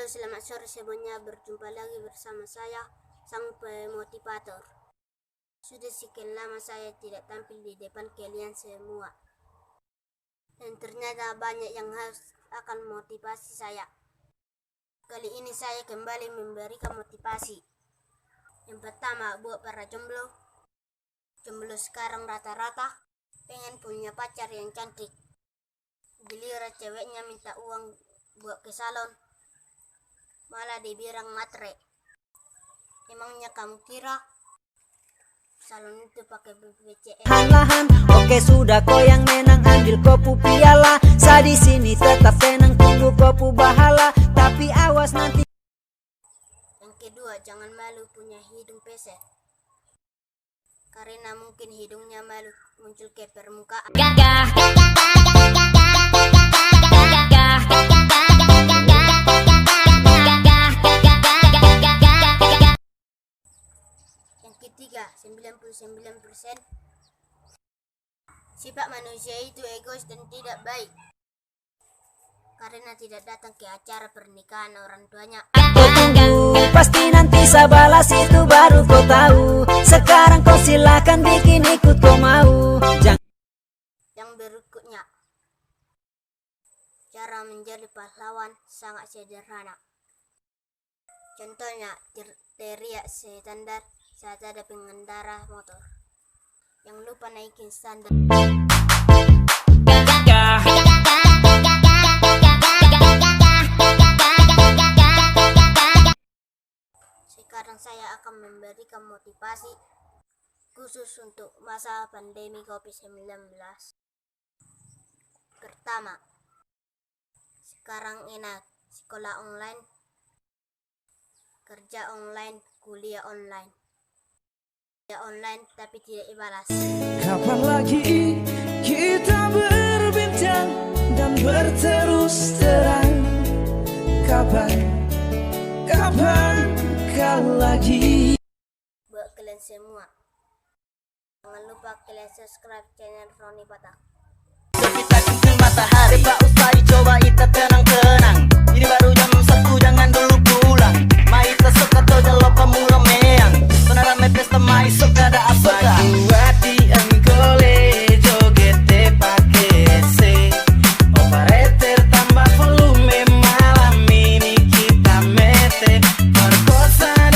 Halo, selamat sore semuanya. Berjumpa lagi bersama saya, sang pemotivator. Sudah sekian lama saya tidak tampil di depan kalian semua. Dan ternyata banyak yang harus akan motivasi saya. Kali ini saya kembali memberikan motivasi. Yang pertama, buat para jomblo. Jomblo sekarang rata-rata pengen punya pacar yang cantik. Giliran ceweknya minta uang buat ke salon, malah dibilang matre. Emangnya kamu kira salon itu pakai BPJS? Lahan, oke sudah kau yang menang, ambil kopu piala. Saya di sini tetap tenang, tunggu kopu bahala. Tapi awas nanti. Yang kedua, jangan malu punya hidung pesek. Karena mungkin hidungnya malu muncul ke permukaan. Yang ketiga, 99% sifat manusia itu egois dan tidak baik, karena tidak datang ke acara pernikahan orang tuanya. Tunggu, pasti nanti saya balas itu baru kau tahu. Sekarang kau silakan bikin ikut kau mau. Yang berikutnya, cara menjadi pahlawan sangat sederhana. Contohnya, teriak standar saat ada pengendara motor yang lupa naikin standar. Sekarang saya akan memberikan motivasi khusus untuk masa pandemi COVID-19. Pertama, sekarang enak, sekolah online, kerja online, kuliah online. Kuliah online tapi tidak dibalas. Kapan lagi kita berbincang dan berterus terang? Kapan lagi? Buat kalian semua, jangan lupa kalian subscribe channel Roni Batak. Kita kumpul matahari, tak usah dicoba, kita tenang-tenang. Ini baru jam 1, jangan dulu pulang. Mai tasok atau jalo pamura meyang. Penara mepes temai sok ada apa.